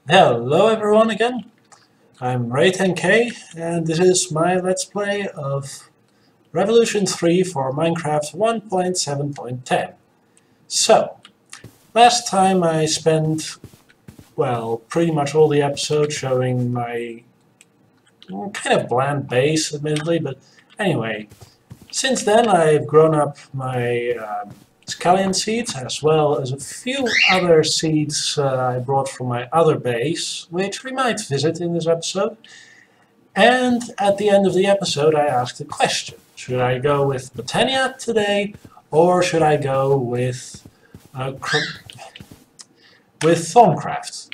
Hello everyone again. I'm Ray10K and this is my Let's Play of Revolution 3 for Minecraft 1.7.10. So, last time I spent, well, pretty much all the episode showing my kind of bland base, admittedly, but anyway, since then I've grown up my scallion seeds as well as a few other seeds I brought from my other base, which we might visit in this episode. And at the end of the episode I asked a question. Should I go with Botania today, or should I go with Thaumcraft?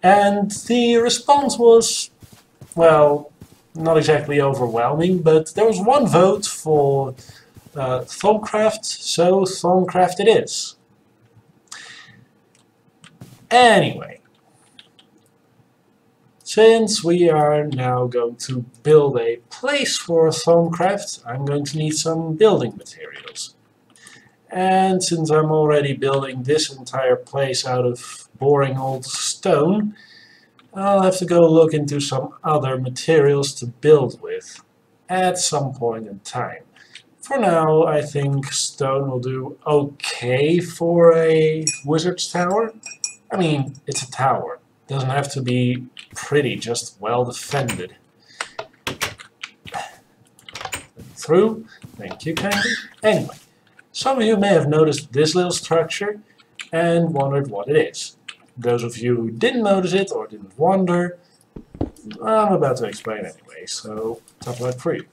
And the response was, well, not exactly overwhelming, but there was one vote for Thaumcraft, so Thaumcraft it is. Anyway, since we are now going to build a place for Thaumcraft, I'm going to need some building materials. And since I'm already building this entire place out of boring old stone, I'll have to go look into some other materials to build with at some point in time. For now, I think stone will do okay for a wizard's tower. I mean, it's a tower. It doesn't have to be pretty, just well defended. Through. Thank you kindly. Anyway, some of you may have noticed this little structure and wondered what it is. Those of you who didn't notice it or didn't wonder, I'm about to explain anyway, so tough luck for you.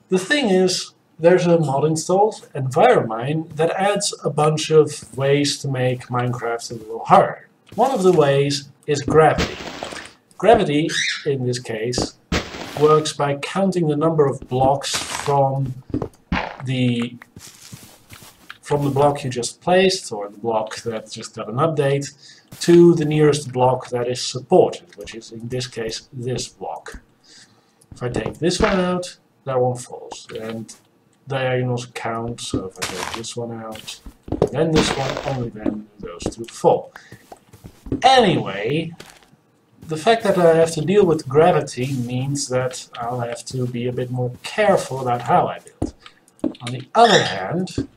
The thing is, there's a mod installed, Enviromine, that adds a bunch of ways to make Minecraft a little harder. One of the ways is gravity. Gravity, in this case, works by counting the number of blocks from the block you just placed, or the block that just got an update, to the nearest block that is supported, which is in this case this block. If I take this one out, that one falls, and diagonals count, so if I take this one out, then this one, only then those two fall. Anyway, the fact that I have to deal with gravity means that I'll have to be a bit more careful about how I build. On the other hand,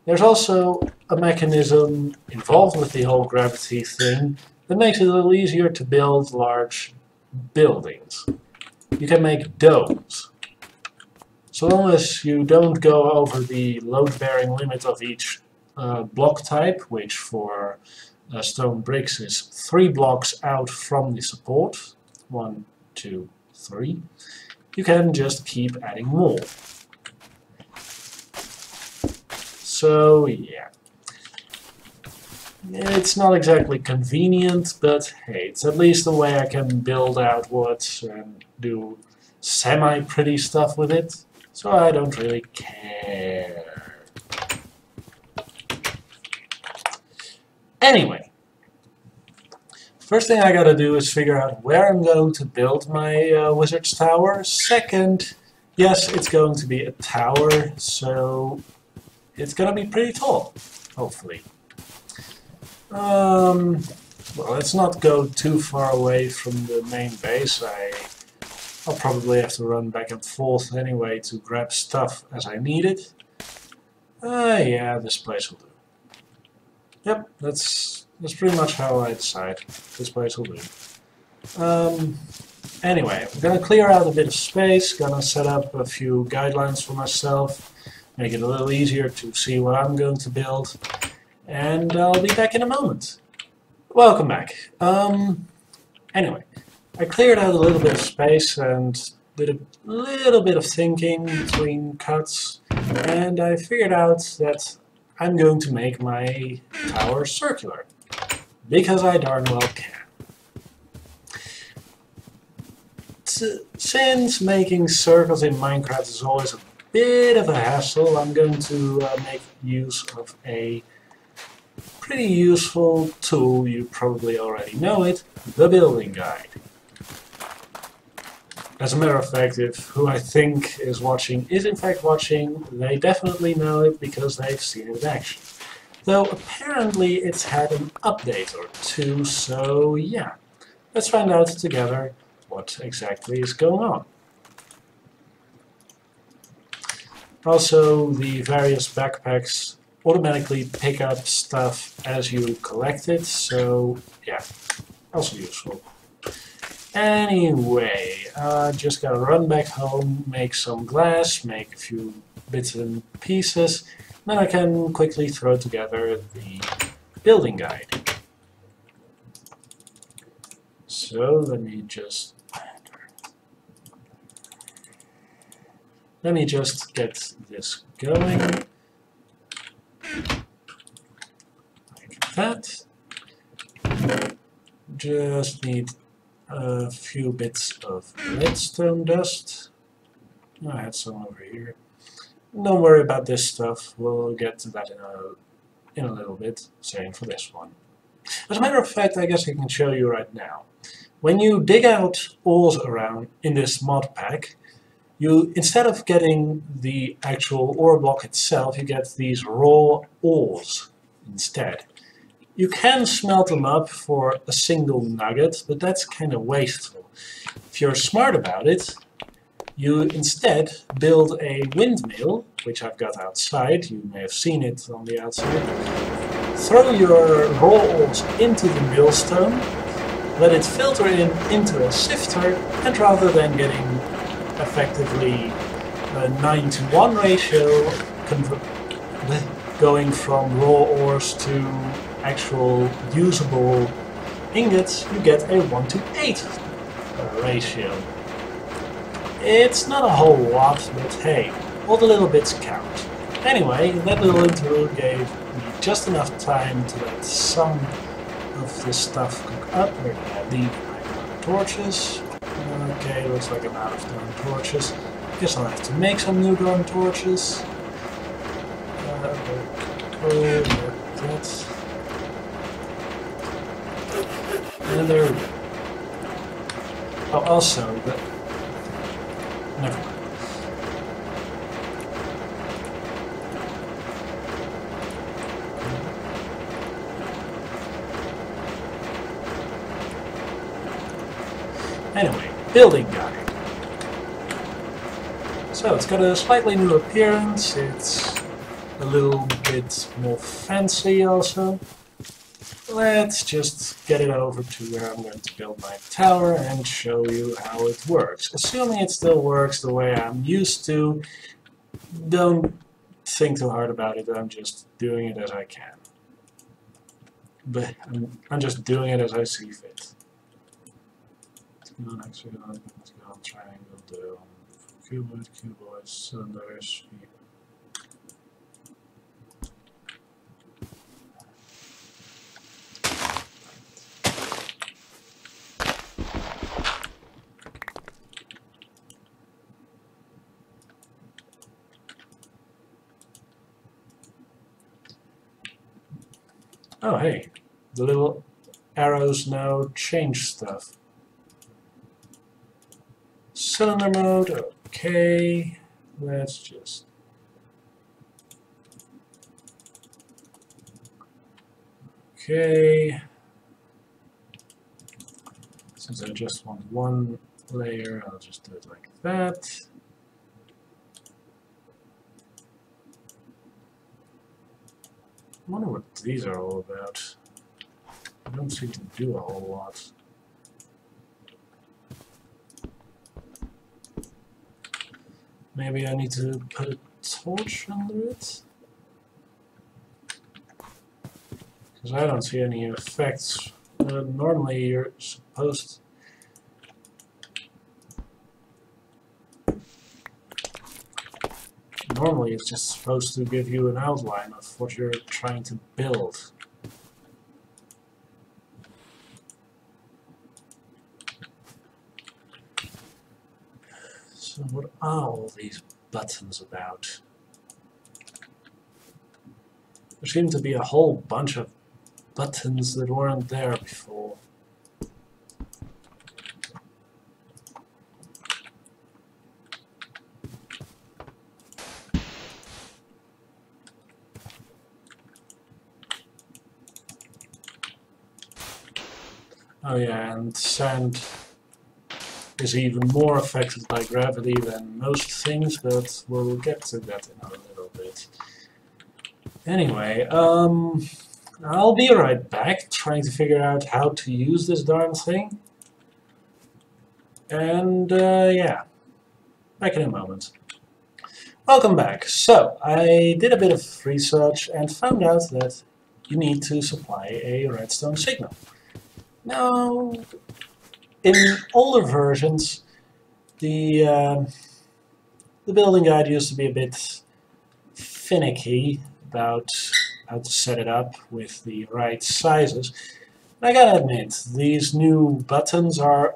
there's also a mechanism involved with the whole gravity thing that makes it a little easier to build large buildings. You can make domes. So long as you don't go over the load-bearing limit of each block type, which for stone bricks is 3 blocks out from the support, 1, 2, 3, you can just keep adding more. So yeah, it's not exactly convenient, but hey, it's at least a way I can build out woods and do semi-pretty stuff with it. So I don't really care. Anyway, first thing I gotta do is figure out where I'm going to build my wizard's tower. Second, yes, it's going to be a tower, so it's gonna be pretty tall, hopefully. Well, let's not go too far away from the main base. I'll probably have to run back and forth anyway to grab stuff as I need it. Yeah, this place will do. Yep, that's pretty much how I decide. This place will do. Anyway, I'm gonna clear out a bit of space, gonna set up a few guidelines for myself, make it a little easier to see what I'm going to build, and I'll be back in a moment. Welcome back. Anyway. I cleared out a little bit of space and did a little bit of thinking between cuts, and I figured out that I'm going to make my tower circular, because I darn well can. Since making circles in Minecraft is always a bit of a hassle, I'm going to make use of a pretty useful tool. You probably already know it, the building guide. As a matter of fact, if who I think is watching is in fact watching, they definitely know it because they've seen it in action. Though apparently it's had an update or two, so yeah. Let's find out together what exactly is going on. Also, the various backpacks automatically pick up stuff as you collect it, so yeah, also useful. Anyway, just gotta run back home, make some glass, make a few bits and pieces, then I can quickly throw together the building guide. So let me just get this going, like that. Just need a few bits of redstone dust. I had some over here. Don't worry about this stuff, we'll get to that in a little bit, same for this one. As a matter of fact, I guess I can show you right now. When you dig out ores around in this mod pack, you, instead of getting the actual ore block itself, you get these raw ores instead. You can smelt them up for a single nugget, but that's kind of wasteful. If you're smart about it, you instead build a windmill, which I've got outside, you may have seen it on the outside. Throw your raw ores into the millstone, let it filter into a sifter, and rather than getting effectively a 9-to-1 ratio, going from raw ores to actual usable ingots, you get a 1-to-8 ratio. It's not a whole lot, but hey, all the little bits count. Anyway, that little interlude gave me just enough time to let some of this stuff cook up. We're gonna have the iron torches. Okay, looks like I'm out of darn torches. Guess I'll have to make some new darn torches. And there we go. Oh, also, never mind. Anyway, building guide. So it's got a slightly new appearance, it's a little bit more fancy also. Let's just get it over to where I'm going to build my tower and show you how it works. Assuming it still works the way I'm used to, don't think too hard about it, I'm just doing it as I can. But I'm just doing it as I see fit. Hexagon, triangle, dome, cuboid, cylinders. Oh hey, the little arrows now change stuff. Cylinder mode, okay, let's just... Okay, since I just want one layer, I'll just do it like that. I wonder what these are all about. They don't seem to do a whole lot. Maybe I need to put a torch under it? Because I don't see any effects. Normally you're supposed... Normally it's just supposed to give you an outline of what you're trying to build. So what are all these buttons about? There seem to be a whole bunch of buttons that weren't there before. Oh yeah, and sand is even more affected by gravity than most things, but we'll get to that in a little bit. Anyway, I'll be right back trying to figure out how to use this darn thing. And yeah, back in a moment. Welcome back. So, I did a bit of research and found out that you need to supply a redstone signal. Now, in older versions, the building guide used to be a bit finicky about how to set it up with the right sizes. And I gotta admit, these new buttons are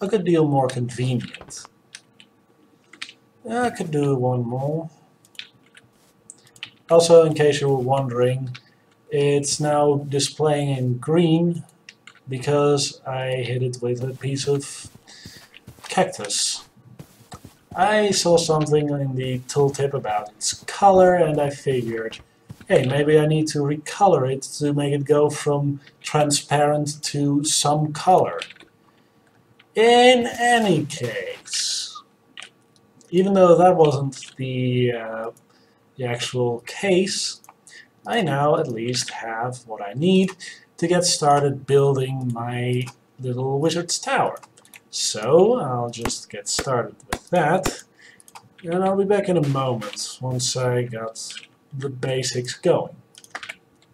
a good deal more convenient. I could do one more. Also, in case you were wondering, it's now displaying in green because I hit it with a piece of cactus. I saw something in the tooltip about its color and I figured, hey, maybe I need to recolor it to make it go from transparent to some color. In any case, even though that wasn't the actual case, I now at least have what I need to get started building my little wizard's tower. So I'll just get started with that, and I'll be back in a moment once I got the basics going.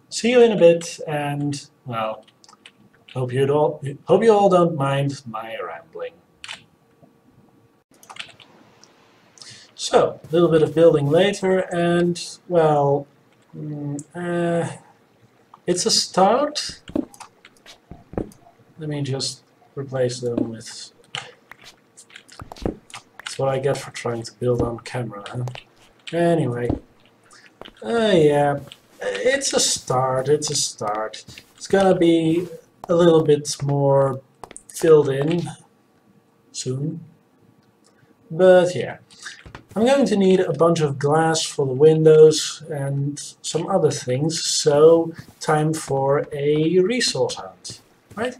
See you in a bit, and well, hope you all don't mind my rambling. So, a little bit of building later, and well, it's a start. Let me just replace them with... That's what I get for trying to build on camera, huh? Anyway, yeah, it's a start, it's a start. It's gonna be a little bit more filled in soon. But yeah, I'm going to need a bunch of glass for the windows and some other things, so time for a resource hunt, right?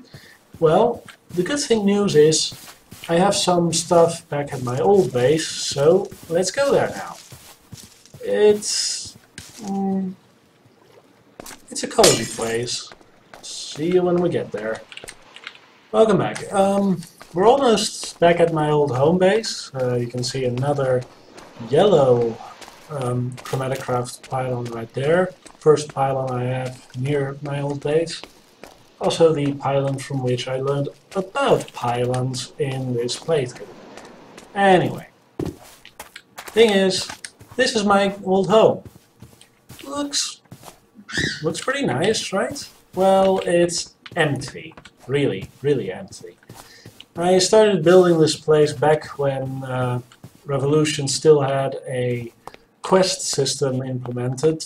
Well, the good thing news is I have some stuff back at my old base, so let's go there now. It's a cozy place. See you when we get there. Welcome back. We're almost back at my old home base. You can see another yellow Thaumcraft pylon right there. First pylon I have near my old base. Also the pylon from which I learned about pylons in this playthrough. Anyway, thing is, this is my old home. Looks pretty nice, right? Well, it's empty. Really, really empty. I started building this place back when Revolution still had a quest system implemented.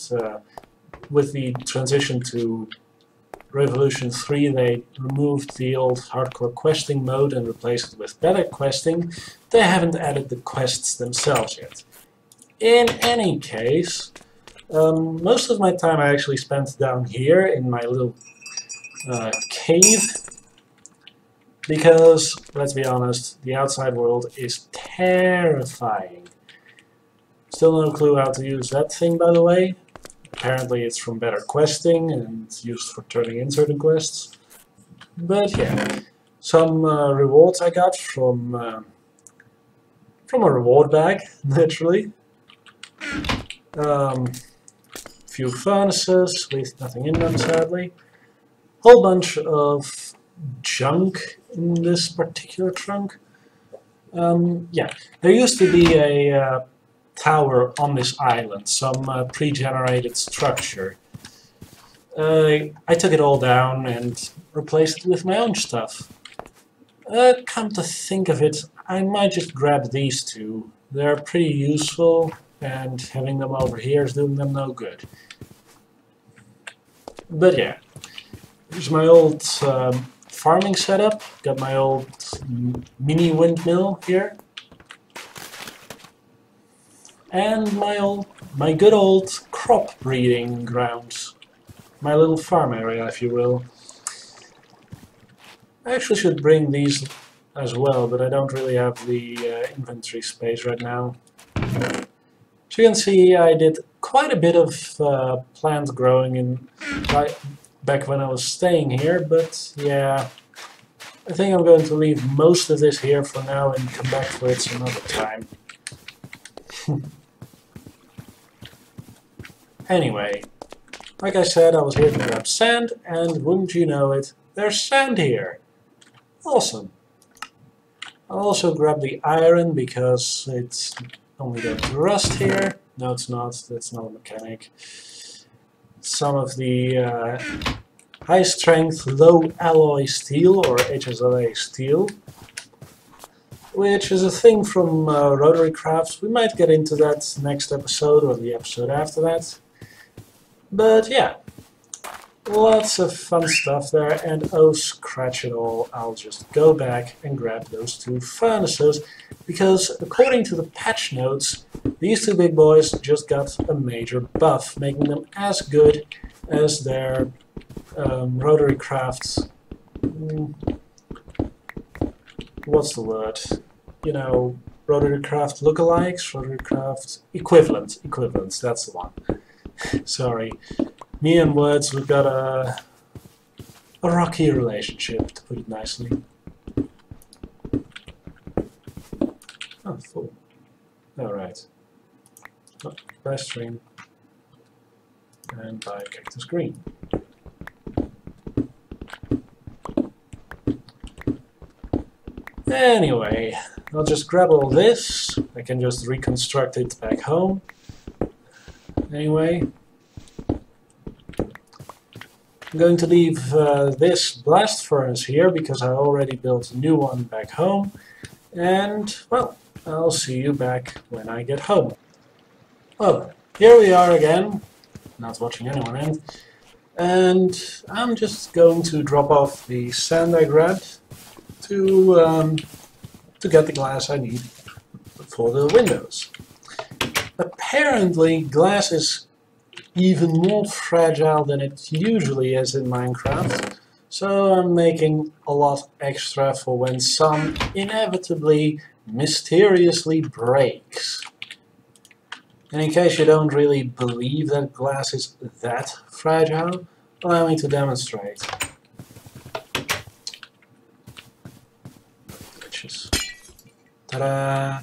With the transition to Revolution 3, they removed the old hardcore questing mode and replaced it with better questing. They haven't added the quests themselves yet. In any case, most of my time I actually spent down here in my little cave, because, let's be honest, the outside world is terrifying. Still no clue how to use that thing, by the way. Apparently it's from better questing and used for turning in certain quests. But yeah, some rewards I got from a reward bag, naturally. Few furnaces with nothing in them, sadly. Whole bunch of junk in this particular trunk. Yeah, there used to be a tower on this island, some pre-generated structure. I took it all down and replaced it with my own stuff. Come to think of it, I might just grab these two. They're pretty useful, and having them over here is doing them no good. But yeah, here's my old farming setup. Got my old mini windmill here. And my good old crop breeding grounds. My little farm area, if you will. I actually should bring these as well, but I don't really have the inventory space right now. So you can see I did quite a bit of plant growing in back when I was staying here, but yeah, I think I'm going to leave most of this here for now and come back for it some other time. Anyway, like I said, I was here to grab sand, and wouldn't you know it, there's sand here! Awesome! I'll also grab the iron because it's only got rust here. No, it's not. That's not a mechanic. Some of the high-strength, low-alloy steel, or HSLA steel, which is a thing from Rotary Crafts. We might get into that next episode or the episode after that. But yeah, lots of fun stuff there, and oh scratch it all, I'll just go back and grab those two furnaces, because according to the patch notes, these two big boys just got a major buff, making them as good as their Rotary Crafts, what's the word, you know, Rotary Craft lookalikes, Rotary Craft equivalents, that's the one. Sorry. Me and words, we've got a rocky relationship, to put it nicely. Oh, full. Alright. Oh, by string. And by cactus green. Anyway, I'll just grab all this. I can just reconstruct it back home. Anyway, I'm going to leave this blast furnace here because I already built a new one back home, and well, I'll see you back when I get home. Oh, here we are again, not watching anyone end, and I'm just going to drop off the sand I grabbed to get the glass I need for the windows. Apparently, glass is even more fragile than it usually is in Minecraft, so I'm making a lot extra for when some inevitably, mysteriously breaks. And in case you don't really believe that glass is that fragile, allow me to demonstrate. Ta-da!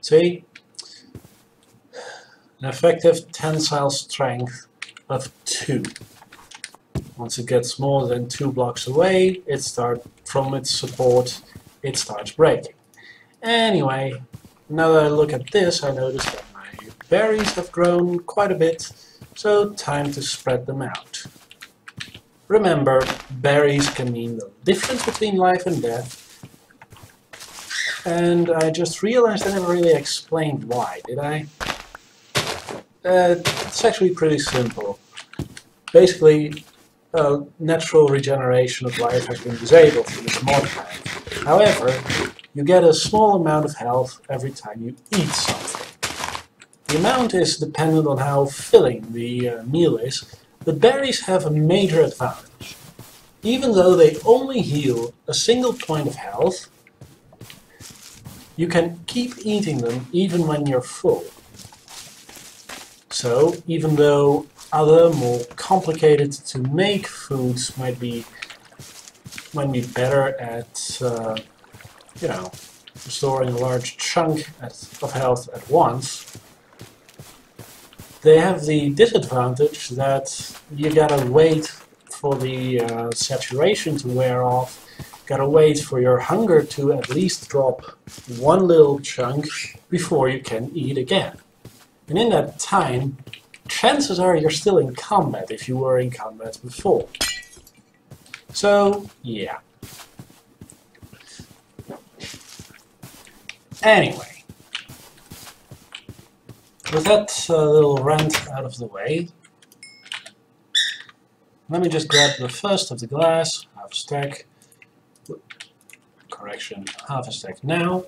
See? An effective tensile strength of 2. Once it gets more than 2 blocks away, from its support, it starts breaking. Anyway, now that I look at this, I notice that my berries have grown quite a bit, so time to spread them out. Remember, berries can mean the difference between life and death. And I just realized I never really explained why, did I? It's actually pretty simple. Basically, natural regeneration of life has been disabled in this mod pack. However, you get a small amount of health every time you eat something. The amount is dependent on how filling the meal is, but berries have a major advantage. Even though they only heal a single point of health, you can keep eating them even when you're full. So, even though other, more complicated to make foods might be better at, you know, restoring a large chunk of health at once, they have the disadvantage that you gotta wait for the saturation to wear off, gotta wait for your hunger to at least drop one little chunk before you can eat again. And in that time, chances are you're still in combat if you were in combat before. So, yeah. Anyway, with that little rant out of the way, let me just grab the first of the glass, half a stack, correction, half a stack now,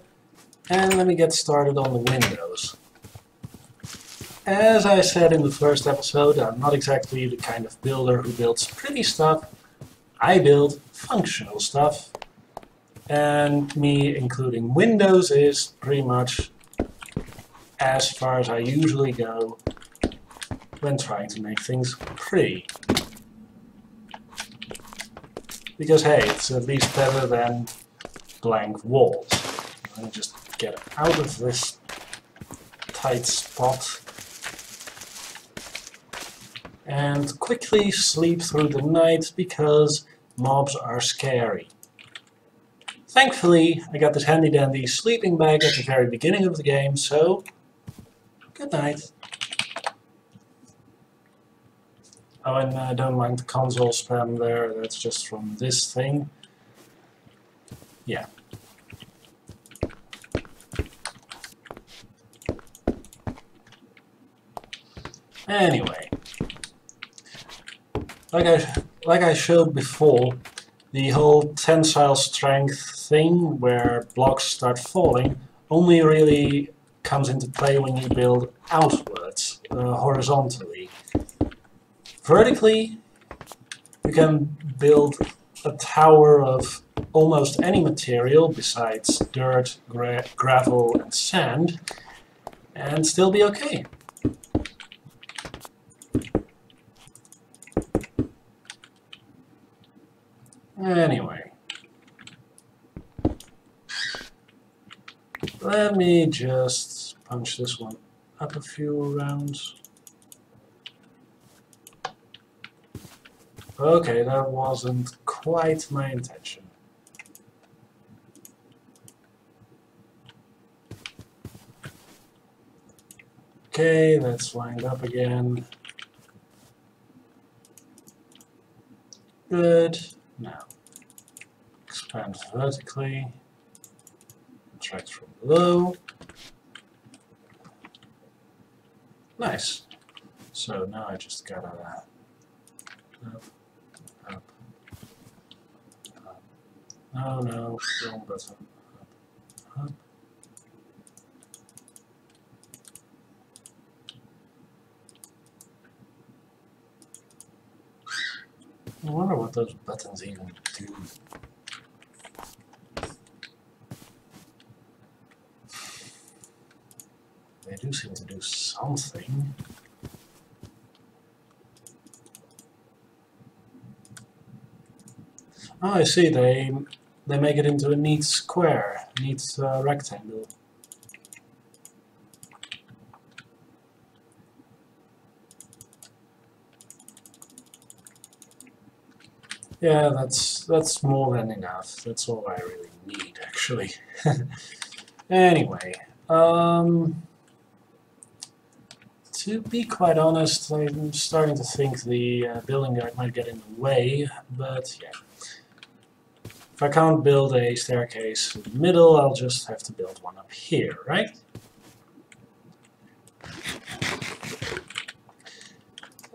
and let me get started on the windows. As I said in the first episode, I'm not exactly the kind of builder who builds pretty stuff. I build functional stuff. And me including windows is pretty much as far as I usually go when trying to make things pretty. Because hey, it's at least better than blank walls. Let me just get out of this tight spot and quickly sleep through the night because mobs are scary. Thankfully, I got this handy-dandy sleeping bag at the very beginning of the game, so good night. Oh, and don't mind the console spam there, that's just from this thing. Yeah. Anyway, like I showed before, the whole tensile strength thing, where blocks start falling, only really comes into play when you build outwards, horizontally. Vertically, you can build a tower of almost any material besides dirt, gravel and sand, and still be okay. Anyway, let me just punch this one up a few rounds. Okay, that wasn't quite my intention. Okay, that's lined up again. Good. Now, expand vertically, contract from below. Nice. So now I just gotta up, up, up. No, no, wrong button. Up, up. I wonder what those buttons even do. They do seem to do something. Oh, I see. They make it into a neat square, neat rectangle. Yeah, that's more than enough. That's all I really need, actually. Anyway, to be quite honest, I'm starting to think the building guide might get in the way, but yeah. If I can't build a staircase in the middle, I'll just have to build one up here, right?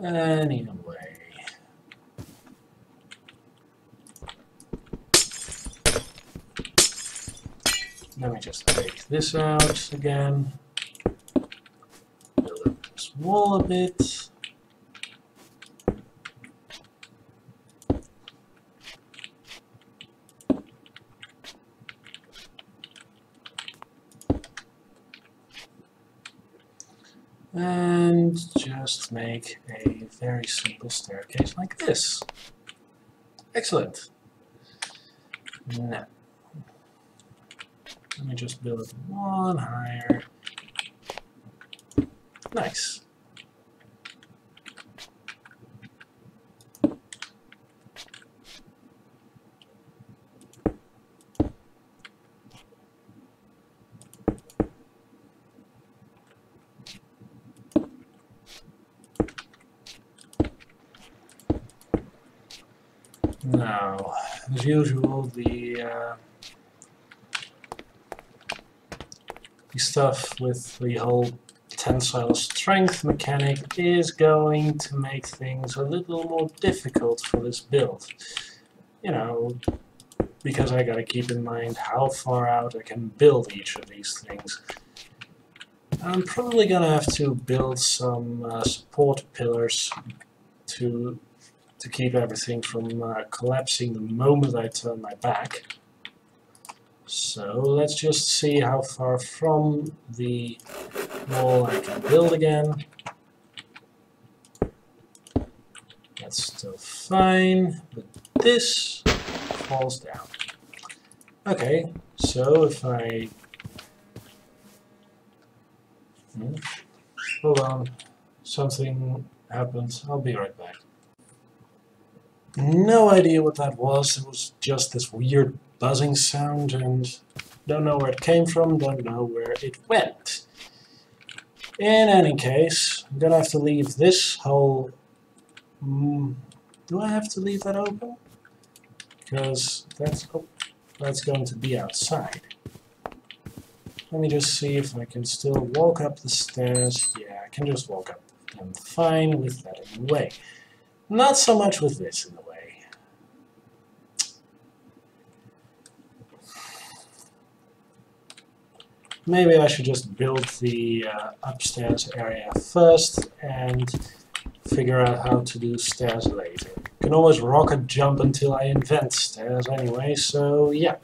Anyway. Let me just take this out again. Build up this wall a bit. And just make a very simple staircase like this. Excellent. Now, let me just build it one higher. Nice. Now, as usual, the stuff with the whole tensile strength mechanic is going to make things a little more difficult for this build. You know, because I gotta keep in mind how far out I can build each of these things. I'm probably gonna have to build some support pillars to keep everything from collapsing the moment I turn my back. So let's just see how far from the wall I can build again. That's still fine, but this falls down. Okay, so if I... Hold on, something happened. I'll be right back. No idea what that was. It was just this weird buzzing sound, and don't know where it came from, don't know where it went. In any case, I'm gonna have to leave this whole... do I have to leave that open? Because that's going to be outside. Let me just see if I can still walk up the stairs. Yeah, I can just walk up. I'm fine with that in the way. Not so much with this in the way. Maybe I should just build the upstairs area first and figure out how to do stairs later. Can always rocket jump until I invent stairs anyway, so yeah.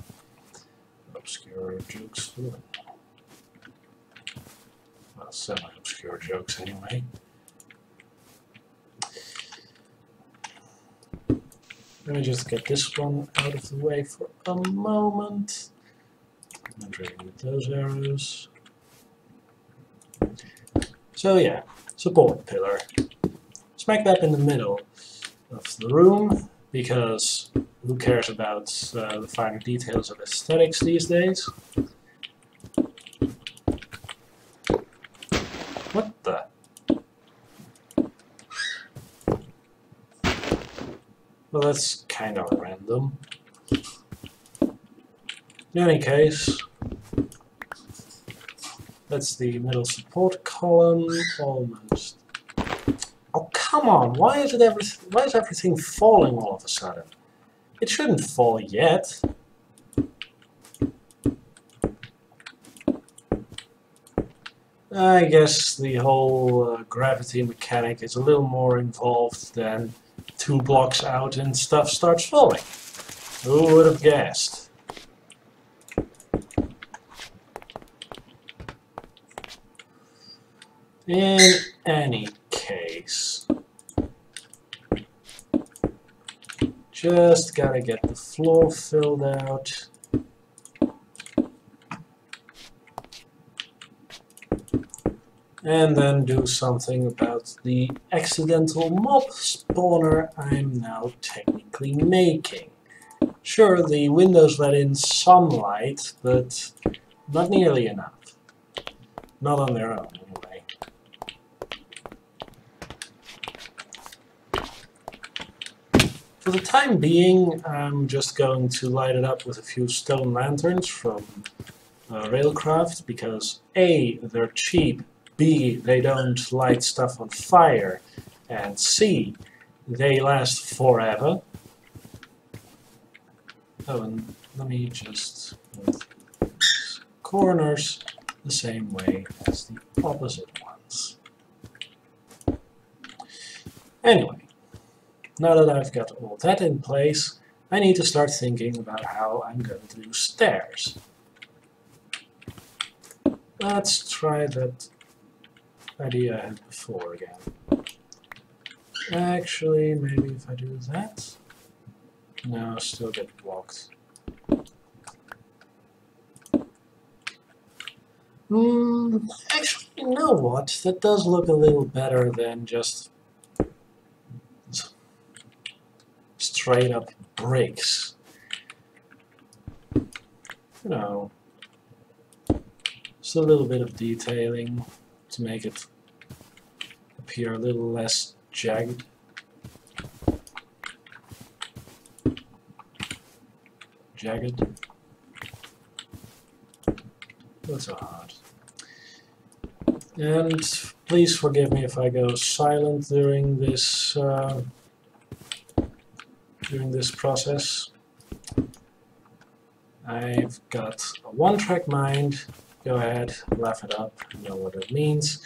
Obscure jokes. Well, semi-obscure jokes anyway. Let me just get this one out of the way for a moment. And with those arrows. So yeah, support pillar. Smack that in the middle of the room, because who cares about the finer details of aesthetics these days? What the? Well, that's kind of random. In any case, that's the middle support column, almost. Oh, come on! Why is everything falling all of a sudden? It shouldn't fall yet. I guess the whole gravity mechanic is a little more involved than 2 blocks out and stuff starts falling. Who would have guessed? In any case, just gotta get the floor filled out. And then do something about the accidental mob spawner I'm now technically making. Sure, the windows let in some light, but not nearly enough. Not on their own, anyway. For the time being, I'm just going to light it up with a few stone lanterns from Railcraft, because A, they're cheap, B, they don't light stuff on fire, and C, they last forever. Oh, and let me just move corners the same way as the opposite ones. Anyway, now that I've got all that in place, I need to start thinking about how I'm going to do stairs. Let's try that idea I had before again. Actually, maybe if I do that... No, still get blocked. Actually, you know what? That does look a little better than just straight up bricks. You know, just a little bit of detailing to make it appear a little less jagged. Jagged. Not so hard. And please forgive me if I go silent during this process. I've got a one-track mind go ahead, laugh it up, you know what it means.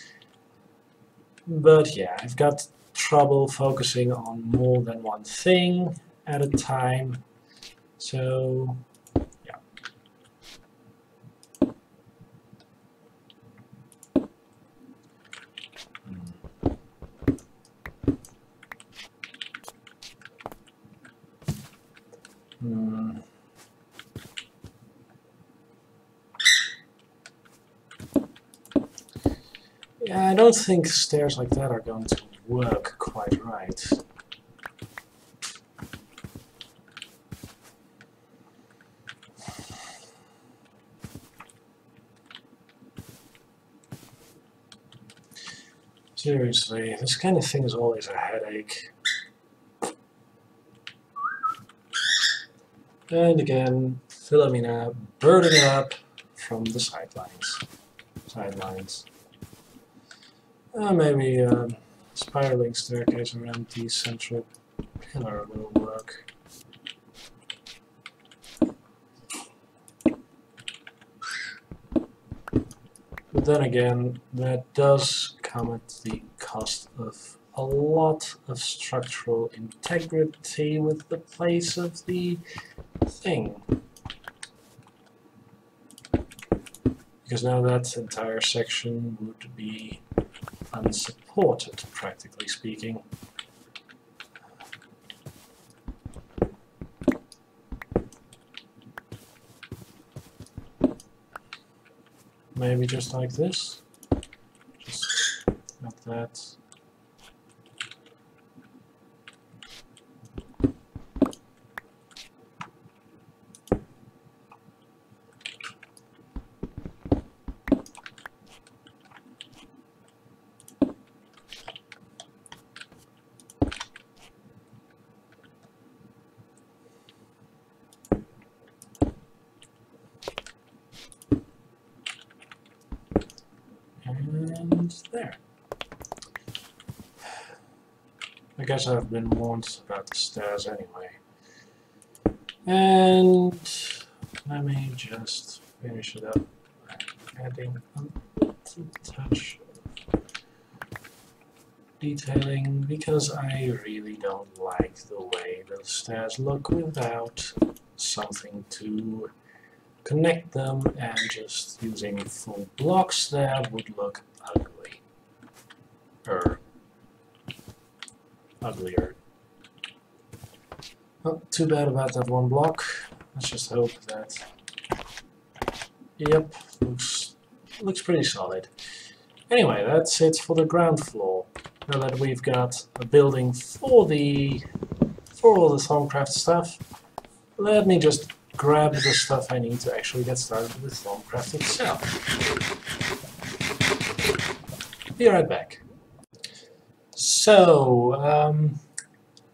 But yeah, I've got trouble focusing on more than one thing at a time, so yeah. Yeah, I don't think stairs like that are going to work quite right. Seriously, this kind of thing is always a headache. And again, Philomena burning it up from the sidelines. Maybe a spiraling staircase around the central pillar will work. But then again, that does come at the cost of a lot of structural integrity with the place of the thing. Because now that entire section would be unsupported, practically speaking. Maybe just like this. Just like that. And there. I guess I've been warned about the stairs anyway. And let me just finish it up by adding a little touch of detailing, because I really don't like the way those stairs look without something to connect them, and just using full blocks there would look ugly. Uglier. Well, too bad about that one block. Let's just hope that... Yep, looks pretty solid. Anyway, that's it for the ground floor. Now that we've got a building for all the Thaumcraft stuff, let me just grab the stuff I need to actually get started with Thaumcraft itself. Be right back. So,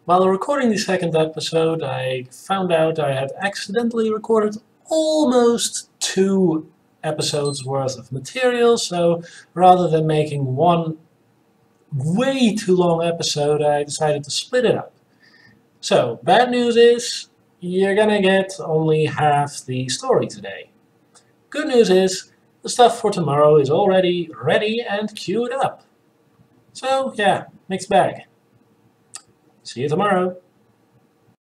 while recording the second episode, I found out I had accidentally recorded almost 2 episodes worth of material, so rather than making one way too long episode, I decided to split it up. So, bad news is, you're gonna get only half the story today. Good news is, the stuff for tomorrow is already ready and queued up. So, yeah, mixed bag. See you tomorrow.